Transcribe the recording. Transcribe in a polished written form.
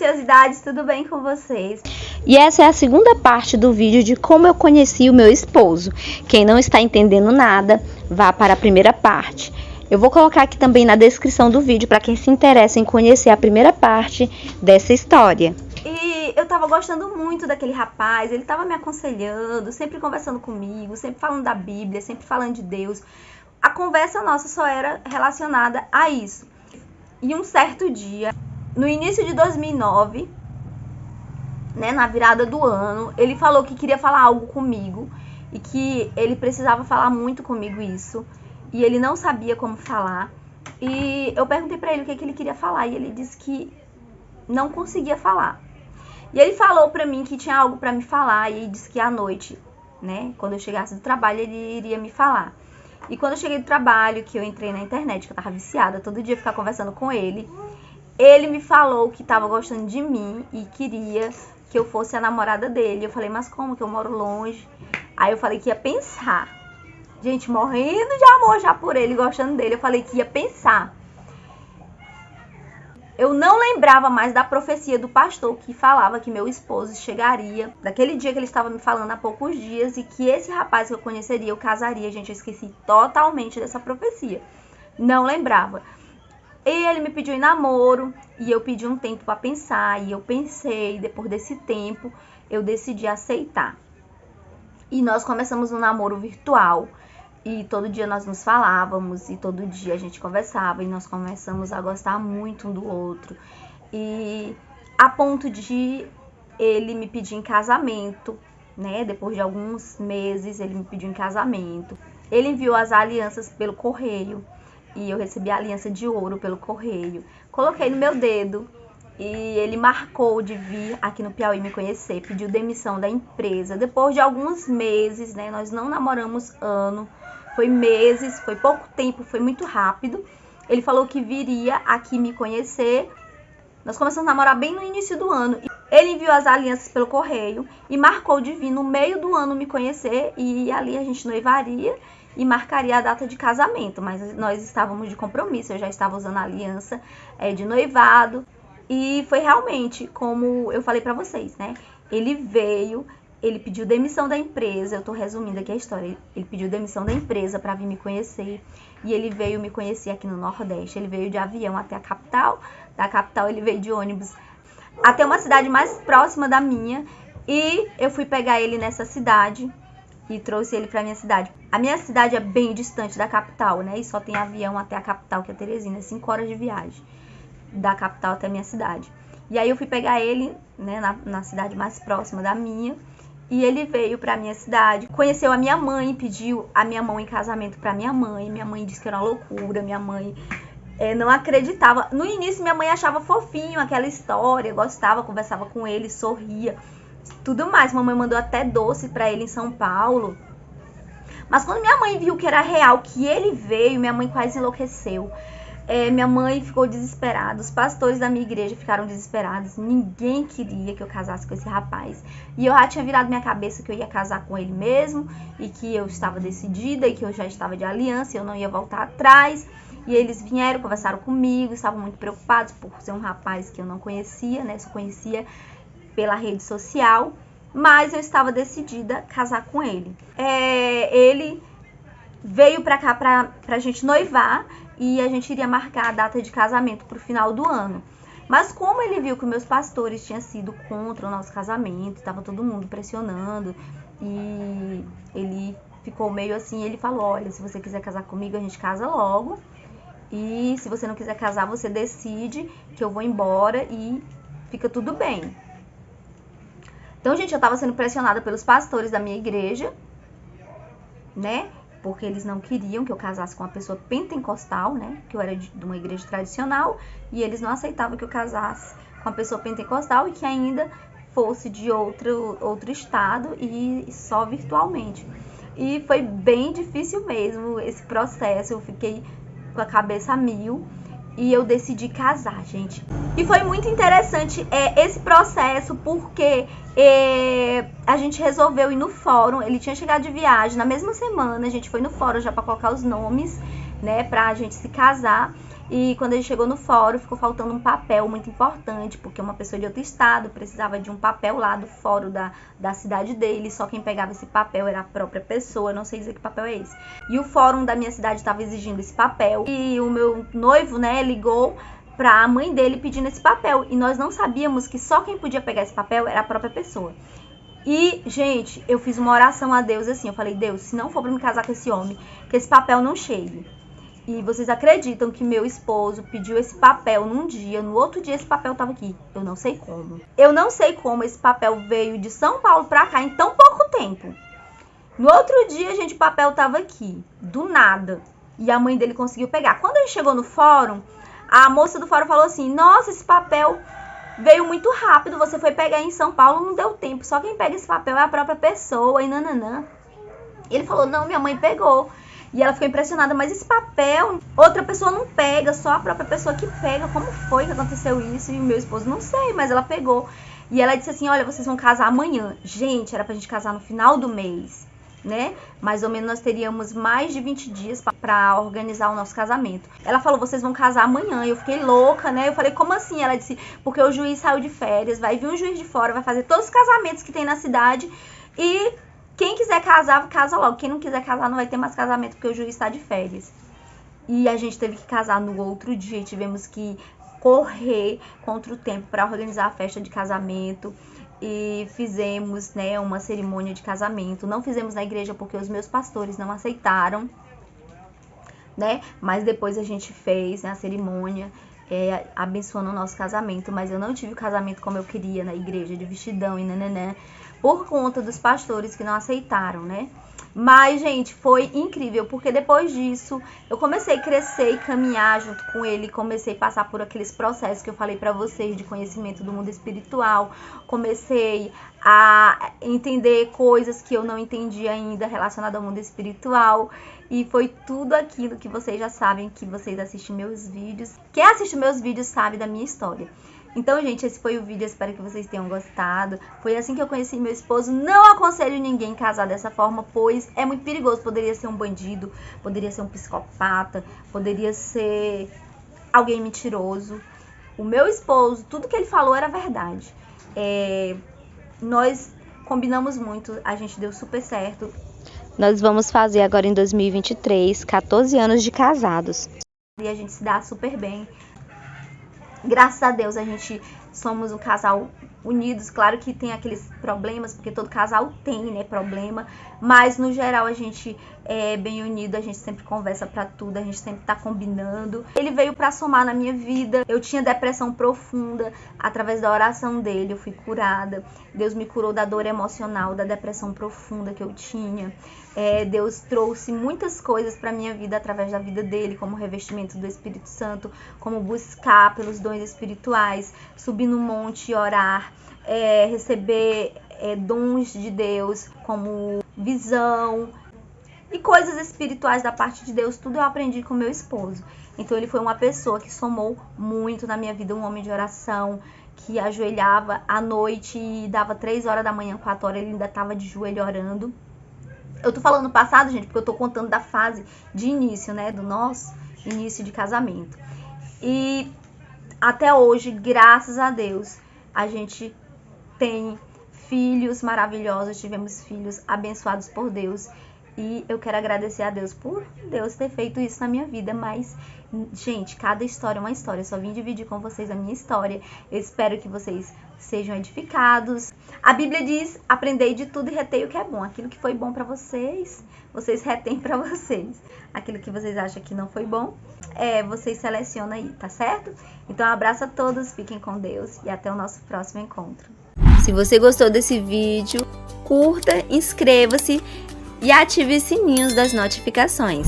preciosidades, tudo bem com vocês? E essa é a segunda parte do vídeo de como eu conheci o meu esposo. Quem não está entendendo nada, vá para a primeira parte. Eu vou colocar aqui também na descrição do vídeo para quem se interessa em conhecer a primeira parte dessa história. E eu tava gostando muito daquele rapaz, ele tava me aconselhando, sempre conversando comigo, sempre falando da Bíblia, sempre falando de Deus. A conversa nossa só era relacionada a isso. E um certo dia, no início de 2009, né, na virada do ano, ele falou que queria falar algo comigo e que ele precisava falar muito comigo isso. E ele não sabia como falar. E eu perguntei pra ele o que ele queria falar e ele disse que não conseguia falar. E ele falou pra mim que tinha algo pra me falar e disse que à noite, né, quando eu chegasse do trabalho, ele iria me falar. E quando eu cheguei do trabalho, que eu entrei na internet, que eu tava viciada, todo dia ficar conversando com ele me falou que tava gostando de mim e queria que eu fosse a namorada dele. Eu falei, mas como que eu moro longe? Aí eu falei que ia pensar. Gente, morrendo de amor já por ele, gostando dele, eu falei que ia pensar. Eu não lembrava mais da profecia do pastor que falava que meu esposo chegaria, daquele dia que ele estava me falando há poucos dias, e que esse rapaz que eu conheceria, eu casaria. Gente, eu esqueci totalmente dessa profecia. Não lembrava. E ele me pediu em namoro, e eu pedi um tempo para pensar, e eu pensei, depois desse tempo, eu decidi aceitar. E nós começamos um namoro virtual. E todo dia nós nos falávamos e todo dia a gente conversava e nós começamos a gostar muito um do outro. E a ponto de ele me pedir em casamento, né? Depois de alguns meses ele me pediu em casamento. Ele enviou as alianças pelo correio e eu recebi a aliança de ouro pelo correio. Coloquei no meu dedo e ele marcou de vir aqui no Piauí me conhecer, pediu demissão da empresa. Depois de alguns meses, né? Nós não namoramos ano. Foi meses, foi pouco tempo, foi muito rápido. Ele falou que viria aqui me conhecer. Nós começamos a namorar bem no início do ano. Ele enviou as alianças pelo correio e marcou de vir no meio do ano me conhecer. E ali a gente noivaria e marcaria a data de casamento. Mas nós estávamos de compromisso, eu já estava usando a aliança de noivado. E foi realmente como eu falei pra vocês, né? Ele veio... Ele pediu demissão da empresa, eu tô resumindo aqui a história. Ele pediu demissão da empresa para vir me conhecer. E ele veio me conhecer aqui no Nordeste. Ele veio de avião até a capital. Da capital ele veio de ônibus até uma cidade mais próxima da minha. E eu fui pegar ele nessa cidade e trouxe ele pra minha cidade. A minha cidade é bem distante da capital, né? E só tem avião até a capital, que é Teresina. 5 horas de viagem da capital até a minha cidade. E aí eu fui pegar ele, né, na cidade mais próxima da minha. E ele veio pra minha cidade, conheceu a minha mãe, pediu a minha mão em casamento pra minha mãe. Minha mãe disse que era uma loucura, minha mãe não acreditava. No início minha mãe achava fofinho aquela história, gostava, conversava com ele, sorria, tudo mais. Mamãe mandou até doce pra ele em São Paulo. Mas quando minha mãe viu que era real, que ele veio, minha mãe quase enlouqueceu. Minha mãe ficou desesperada, os pastores da minha igreja ficaram desesperados, ninguém queria que eu casasse com esse rapaz. E eu já tinha virado minha cabeça que eu ia casar com ele mesmo, e que eu estava decidida, e que eu já estava de aliança, e eu não ia voltar atrás. E eles vieram, conversaram comigo, estavam muito preocupados por ser um rapaz que eu não conhecia, né? Só conhecia pela rede social, mas eu estava decidida a casar com ele. Ele veio pra cá pra gente noivar, e a gente iria marcar a data de casamento pro final do ano. Mas como ele viu que meus pastores tinham sido contra o nosso casamento, estava todo mundo pressionando, e ele ficou meio assim, ele falou, olha, se você quiser casar comigo, a gente casa logo, e se você não quiser casar, você decide que eu vou embora e fica tudo bem. Então, gente, eu estava sendo pressionada pelos pastores da minha igreja, né? Porque eles não queriam que eu casasse com uma pessoa pentecostal, né? Que eu era de uma igreja tradicional, e eles não aceitavam que eu casasse com uma pessoa pentecostal e que ainda fosse de outro estado e só virtualmente. E foi bem difícil mesmo esse processo, eu fiquei com a cabeça a mil. E eu decidi casar, gente. E foi muito interessante esse processo, porque a gente resolveu ir no fórum. Ele tinha chegado de viagem na mesma semana. A gente foi no fórum já para colocar os nomes, né, pra gente se casar. E quando ele chegou no fórum, ficou faltando um papel muito importante, porque uma pessoa de outro estado precisava de um papel lá do fórum da cidade dele. Só quem pegava esse papel era a própria pessoa, não sei dizer que papel é esse. E o fórum da minha cidade estava exigindo esse papel. E o meu noivo, né, ligou pra mãe dele pedindo esse papel. E nós não sabíamos que só quem podia pegar esse papel era a própria pessoa. E, gente, eu fiz uma oração a Deus assim, eu falei, Deus, se não for pra me casar com esse homem, que esse papel não chegue. E vocês acreditam que meu esposo pediu esse papel num dia, no outro dia esse papel tava aqui? Eu não sei como. Eu não sei como esse papel veio de São Paulo pra cá em tão pouco tempo. No outro dia, gente, o papel tava aqui, do nada. E a mãe dele conseguiu pegar. Quando ele chegou no fórum, a moça do fórum falou assim, nossa, esse papel veio muito rápido, você foi pegar em São Paulo, não deu tempo. Só quem pega esse papel é a própria pessoa e nananã. Ele falou, não, minha mãe pegou. E ela ficou impressionada, mas esse papel, outra pessoa não pega, só a própria pessoa que pega. Como foi que aconteceu isso? E o meu esposo, não sei, mas ela pegou. E ela disse assim, olha, vocês vão casar amanhã. Gente, era pra gente casar no final do mês, né? Mais ou menos nós teríamos mais de 20 dias pra organizar o nosso casamento. Ela falou, vocês vão casar amanhã. Eu fiquei louca, né? Eu falei, como assim? Ela disse, porque o juiz saiu de férias, vai vir um juiz de fora, vai fazer todos os casamentos que tem na cidade e quem quiser casar, casa logo. Quem não quiser casar, não vai ter mais casamento, porque o juiz está de férias. E a gente teve que casar no outro dia. E tivemos que correr contra o tempo para organizar a festa de casamento. E fizemos, né, uma cerimônia de casamento. Não fizemos na igreja porque os meus pastores não aceitaram, né? Mas depois a gente fez, né, a cerimônia, abençoando o nosso casamento. Mas eu não tive o casamento como eu queria na igreja, de vestidão e nananã, por conta dos pastores que não aceitaram, né? Mas, gente, foi incrível, porque depois disso eu comecei a crescer e caminhar junto com ele, comecei a passar por aqueles processos que eu falei pra vocês de conhecimento do mundo espiritual, comecei a entender coisas que eu não entendia ainda relacionadas ao mundo espiritual, e foi tudo aquilo que vocês já sabem, que vocês assistem meus vídeos. Quem assiste meus vídeos sabe da minha história. Então, gente, esse foi o vídeo, espero que vocês tenham gostado. Foi assim que eu conheci meu esposo. Não aconselho ninguém casar dessa forma, pois é muito perigoso. Poderia ser um bandido, poderia ser um psicopata, poderia ser alguém mentiroso. O meu esposo, tudo que ele falou era verdade. Nós combinamos muito, a gente deu super certo. Nós vamos fazer agora em 2023, 14 anos de casados. E a gente se dá super bem. Graças a Deus a gente somos um casal unidos. Claro que tem aqueles problemas, porque todo casal tem, né, problema. Mas no geral a gente é bem unido, a gente sempre conversa pra tudo, a gente sempre tá combinando. Ele veio pra somar na minha vida. Eu tinha depressão profunda, através da oração dele eu fui curada. Deus me curou da dor emocional, da depressão profunda que eu tinha. Deus trouxe muitas coisas pra minha vida através da vida dele, como o revestimento do Espírito Santo, como buscar pelos dons espirituais, subir no monte e orar, receber dons de Deus, como visão e coisas espirituais da parte de Deus. Tudo eu aprendi com meu esposo. Então ele foi uma pessoa que somou muito na minha vida, um homem de oração, que ajoelhava à noite e dava 3 horas da manhã, 4 horas, ele ainda estava de joelho orando. Eu tô falando passado, gente, porque eu tô contando da fase de início, né, do nosso início de casamento. E até hoje, graças a Deus, a gente tem filhos maravilhosos, tivemos filhos abençoados por Deus. E eu quero agradecer a Deus por Deus ter feito isso na minha vida. Mas, gente, cada história é uma história. Eu só vim dividir com vocês a minha história. Eu espero que vocês sejam edificados. A Bíblia diz, aprendei de tudo e retei o que é bom. Aquilo que foi bom pra vocês, vocês retêm pra vocês. Aquilo que vocês acham que não foi bom, vocês selecionam aí, tá certo? Então, um abraço a todos, fiquem com Deus e até o nosso próximo encontro. Se você gostou desse vídeo, curta, inscreva-se e ative os sininhos das notificações.